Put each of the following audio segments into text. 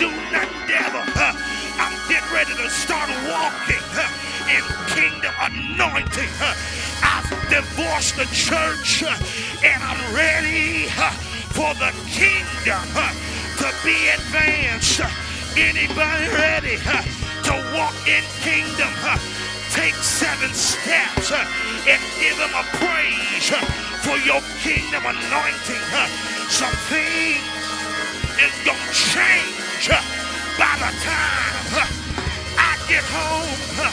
do nothing, devil. I'm getting ready to start walking in kingdom anointing. I've divorced the church and I'm ready for the kingdom to be advanced. Anybody ready to walk in kingdom? Take 7 steps and give him a praise for your kingdom anointing. Some things is gonna change by the time I get home.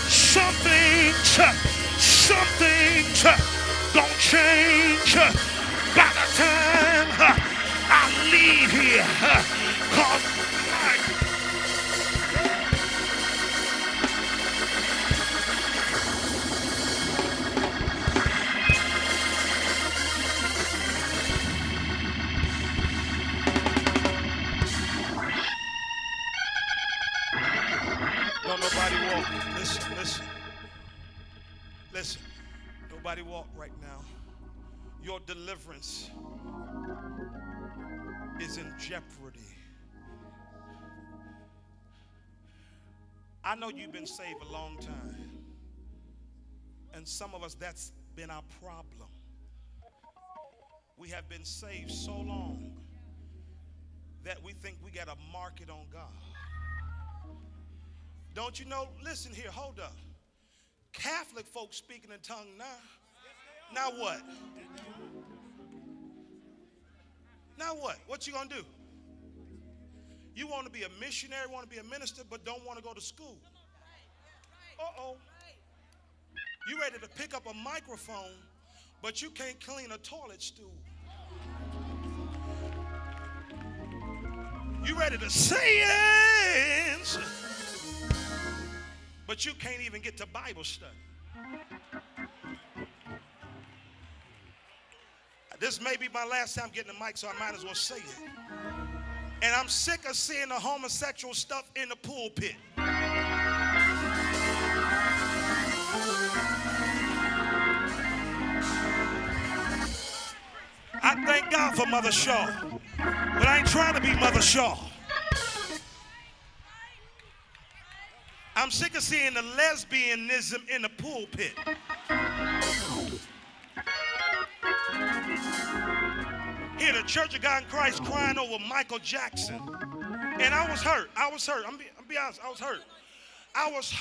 Some things gonna change by the time I leave here. Cause don't nobody walk. Listen. Nobody walk right now. Your deliverance is in jeopardy. I know you've been saved a long time. And some of us, that's been our problem. We have been saved so long that we think we got a market on God. Don't you know? Listen here, hold up. Catholic folks speaking in tongues now. Now what? Now what? What you gonna do? You want to be a missionary, want to be a minister, but don't want to go to school. Uh-oh. You ready to pick up a microphone, but you can't clean a toilet stool. You ready to sing, but you can't even get to Bible study. This may be my last time getting the mic, so I might as well say it. And I'm sick of seeing the homosexual stuff in the pulpit. I thank God for Mother Shaw, but I ain't trying to be Mother Shaw. I'm sick of seeing the lesbianism in the pulpit. Here, the Church of God in Christ crying over Michael Jackson. And I was hurt. I'm be honest, I was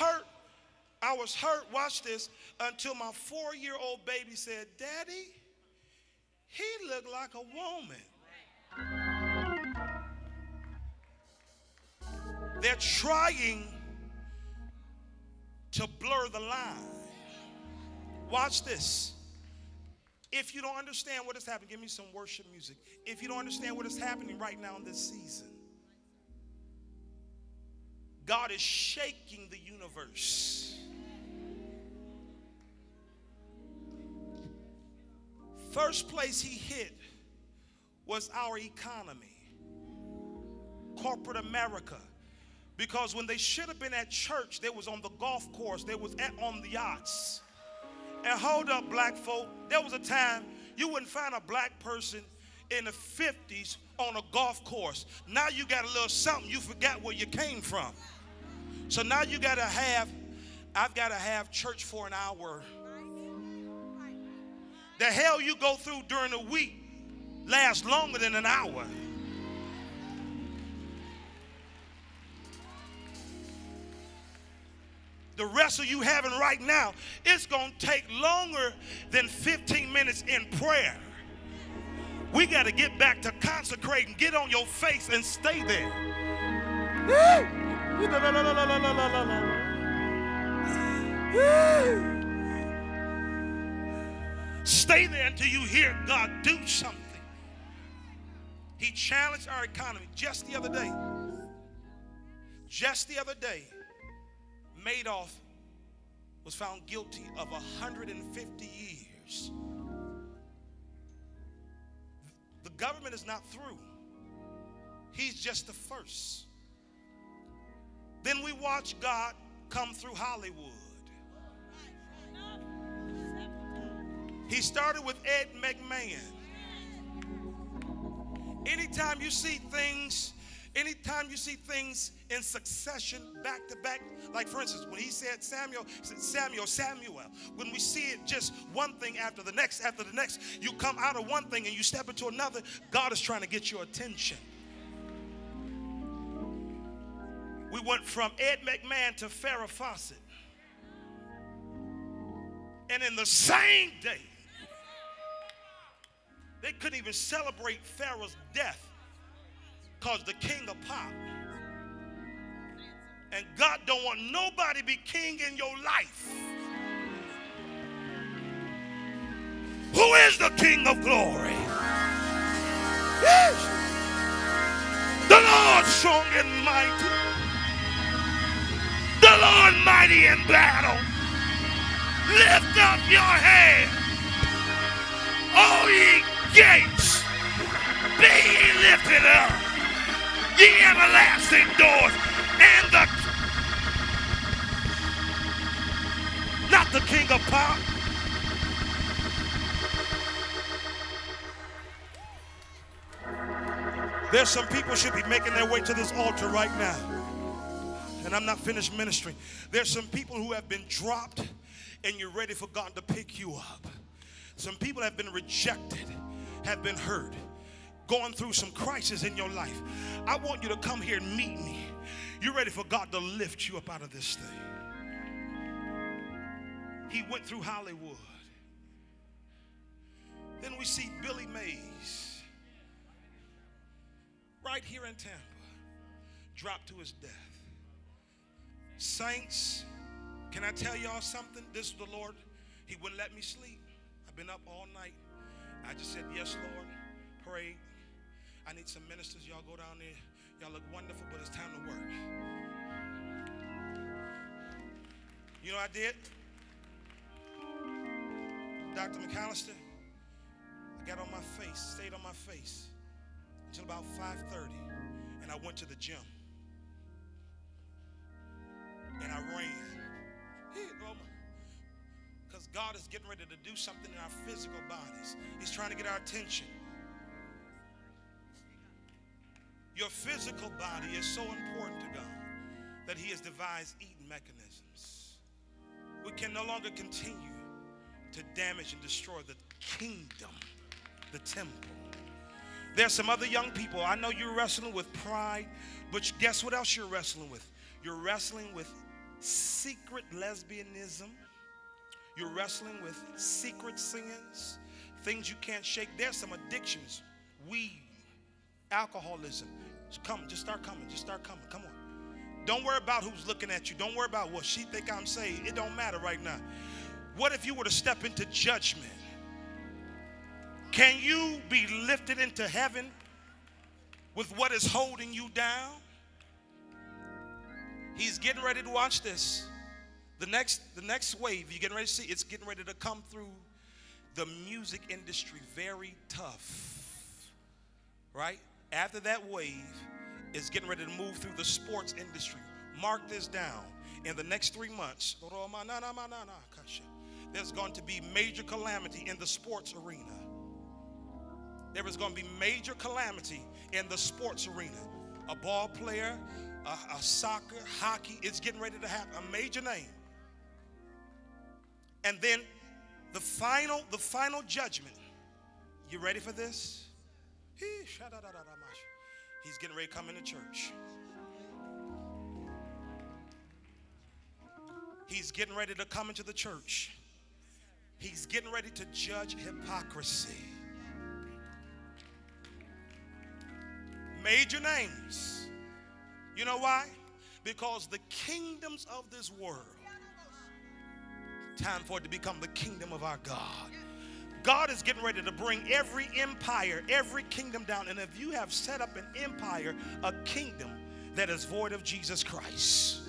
hurt, watch this, until my 4-year-old baby said, "Daddy, he looked like a woman." They're trying to blur the line. Watch this. If you don't understand what is happening, give me some worship music. If you don't understand what is happening right now in this season, God is shaking the universe. First place he hit was our economy, corporate America. Because when they should have been at church, they was on the golf course, they was on the yachts. And hold up, black folk, there was a time you wouldn't find a black person in the 50s on a golf course. Now you got a little something, you forgot where you came from. So now you got to have, I've got to have church for an hour. The hell you go through during the week lasts longer than an hour. The wrestle you having right now, it's going to take longer than 15 minutes in prayer. We got to get back to consecrating. Get on your face and stay there. Stay there until you hear God do something. He challenged our economy just the other day. Just the other day, Madoff was found guilty of 150 years. The government is not through. He's just the first. Then we watch God come through Hollywood. He started with Ed McMahon. Anytime you see things Anytime you see things in succession, back to back, like for instance, when he said Samuel, he said Samuel, Samuel. When we see it just one thing after the next, you come out of one thing and you step into another, God is trying to get your attention. We went from Ed McMahon to Farrah Fawcett. And in the same day, they couldn't even celebrate Pharaoh's death because the king of pop. And God don't want nobody to be king in your life. Who is the King of glory? Yes. The Lord strong and mighty. The Lord mighty in battle. Lift up your head, all ye gates, be ye lifted up, ye everlasting doors, and not the king of pop. There's some people should be making their way to this altar right now. And I'm not finished ministering. There's some people who have been dropped and you're ready for God to pick you up. Some people have been rejected, have been hurt, going through some crisis in your life. I want you to come here and meet me. You're ready for God to lift you up out of this thing. He went through Hollywood. Then we see Billy Mays right here in Tampa, dropped to his death. Saints, can I tell y'all something? This is the Lord. He wouldn't let me sleep. I've been up all night. I just said, yes, Lord. Prayed. I need some ministers. Y'all go down there. Y'all look wonderful, but it's time to work. You know what I did? Dr. McAllister, I got on my face, stayed on my face until about 5:30, and I went to the gym. And I ran. Because God is getting ready to do something in our physical bodies. He's trying to get our attention. Your physical body is so important to God that He has devised eating mechanisms. We can no longer continue to damage and destroy the kingdom, the temple. There's some other young people. I know you're wrestling with pride, but guess what else you're wrestling with? You're wrestling with secret lesbianism. You're wrestling with secret sins, things you can't shake. There's some addictions, weed, alcoholism. Just start coming. Come on. Don't worry about who's looking at you. Don't worry about what she think I'm saying. It don't matter right now. What if you were to step into judgment? Can you be lifted into heaven with what is holding you down? He's getting ready to watch this. The next wave you're getting ready to see, it's getting ready to come through the music industry very tough. Right? After that wave, it's getting ready to move through the sports industry. Mark this down. In the next 3 months, there's going to be major calamity in the sports arena. There is going to be major calamity in the sports arena. A ball player, a soccer, hockey, it's getting ready to happen. A major name. And then the final judgment. You ready for this? He's getting ready to come into church. He's getting ready to come into the church. He's getting ready to judge hypocrisy. Major names. You know why? Because the kingdoms of this world, time for it to become the kingdom of our God. God is getting ready to bring every empire, every kingdom down. And if you have set up an empire, a kingdom that is void of Jesus Christ.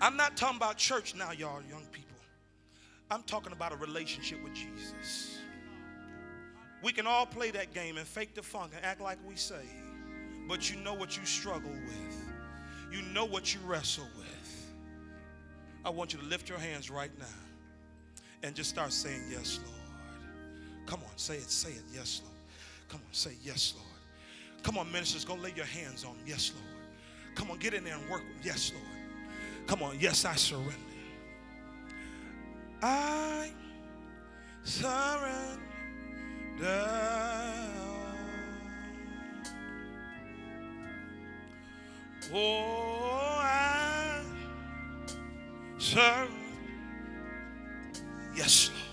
I'm not talking about church now, y'all, young people. I'm talking about a relationship with Jesus. We can all play that game and fake the funk and act like we say, but you know what you struggle with. You know what you wrestle with. I want you to lift your hands right now and just start saying, yes, Lord. Come on, say it, yes, Lord. Come on, say, yes, Lord. Come on, ministers, go lay your hands on them. Yes, Lord. Come on, get in there and work. Yes, Lord. Come on. Yes, I surrender. I surrender. Oh, I surrender. Yes, Lord.